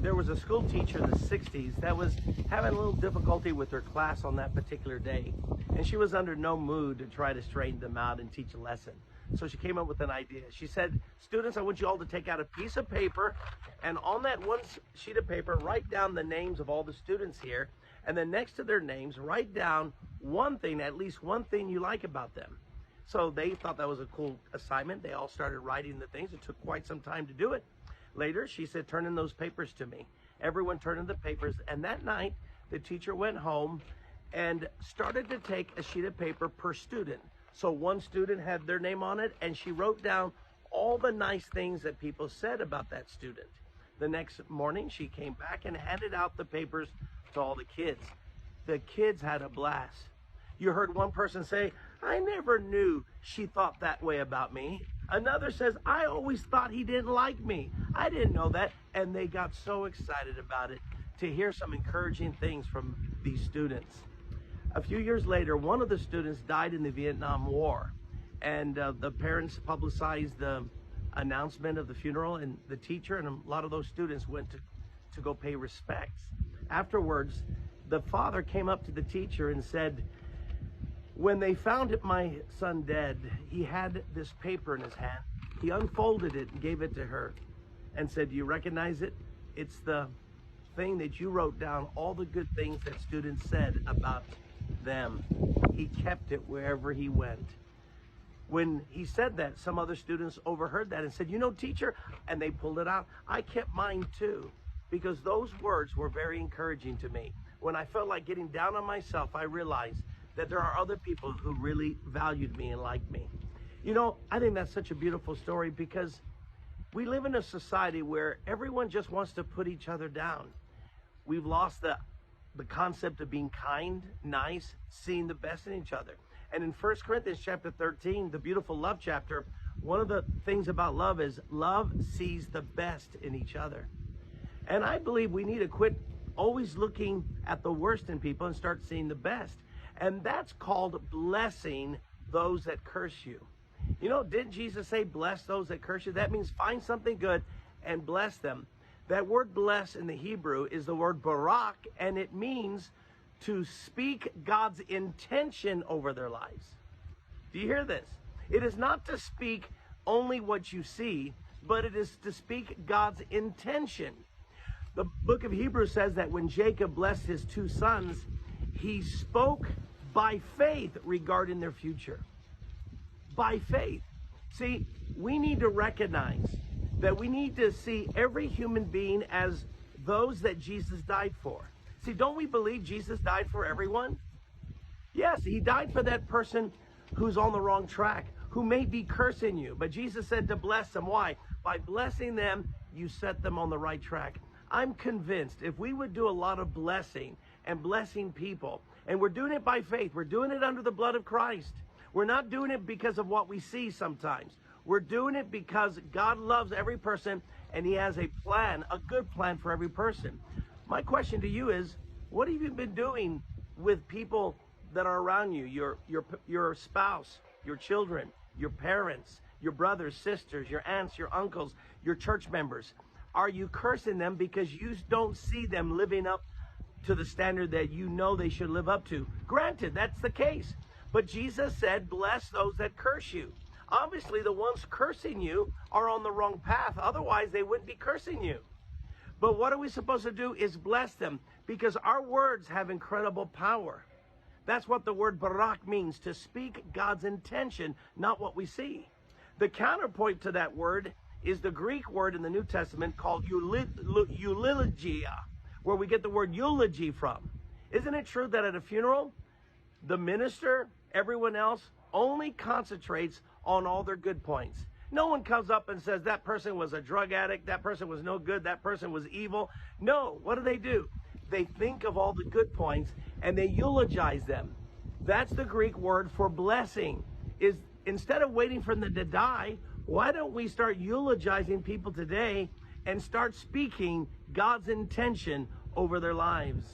there was a school teacher in the 60s that was having a little difficulty with her class on that particular day. And she was under no mood to try to straighten them out and teach a lesson. So she came up with an idea. She said, students, I want you all to take out a piece of paper, and on that one sheet of paper, write down the names of all the students here. And then next to their names, write down one thing, at least one thing you like about them. So they thought that was a cool assignment. They all started writing the things. It took quite some time to do it. Later, she said, turn in those papers to me. Everyone turned in the papers. And that night, the teacher went home and started to take a sheet of paper per student. So one student had their name on it, and she wrote down all the nice things that people said about that student. The next morning, she came back and handed out the papers to all the kids. The kids had a blast. You heard one person say, I never knew she thought that way about me. Another says, I always thought he didn't like me. I didn't know that. And they got so excited about it to hear some encouraging things from these students. A few years later, one of the students died in the Vietnam War. And the parents publicized the announcement of the funeral, and the teacher and a lot of those students went to go pay respects. Afterwards, the father came up to the teacher and said, when they found my son dead, he had this paper in his hand. He unfolded it and gave it to her and said, do you recognize it? It's the thing that you wrote down, all the good things that students said about them. He kept it wherever he went. When he said that, some other students overheard that and said, you know, teacher, and they pulled it out. I kept mine too, because those words were very encouraging to me. When I felt like getting down on myself, I realized that there are other people who really valued me and liked me. You know, I think that's such a beautiful story, because we live in a society where everyone just wants to put each other down. We've lost the concept of being kind, nice, seeing the best in each other. And in 1 Corinthians chapter 13, the beautiful love chapter, one of the things about love is love sees the best in each other. And I believe we need to quit always looking at the worst in people and start seeing the best. And that's called blessing those that curse you. You know, didn't Jesus say, bless those that curse you? That means find something good and bless them. That word bless in the Hebrew is the word barak, and it means to speak God's intention over their lives. Do you hear this? It is not to speak only what you see, but it is to speak God's intention. The book of Hebrews says that when Jacob blessed his two sons, he spoke by faith regarding their future. By faith. See, we need to recognize that we need to see every human being as those that Jesus died for. See, don't we believe Jesus died for everyone? Yes, he died for that person who's on the wrong track, who may be cursing you. But Jesus said to bless them. Why? By blessing them, you set them on the right track. I'm convinced if we would do a lot of blessing and blessing people, and we're doing it by faith, we're doing it under the blood of Christ. We're not doing it because of what we see sometimes. We're doing it because God loves every person, and he has a plan, a good plan for every person. My question to you is, what have you been doing with people that are around you? Your spouse, your children, your parents, your brothers, sisters, your aunts, your uncles, your church members. Are you cursing them because you don't see them living up to the standard that you know they should live up to? Granted, that's the case. But Jesus said, bless those that curse you. Obviously, the ones cursing you are on the wrong path. Otherwise, they wouldn't be cursing you. But what are we supposed to do is bless them, because our words have incredible power. That's what the word barak means, to speak God's intention, not what we see. The counterpoint to that word is the Greek word in the New Testament called eulogia, where we get the word eulogy from. Isn't it true that at a funeral, the minister, everyone else, only concentrates on all their good points? No one comes up and says that person was a drug addict, that person was no good, that person was evil. No, what do? They think of all the good points and they eulogize them. That's the Greek word for blessing. Is instead of waiting for them to die, why don't we start eulogizing people today and start speaking God's intention over their lives?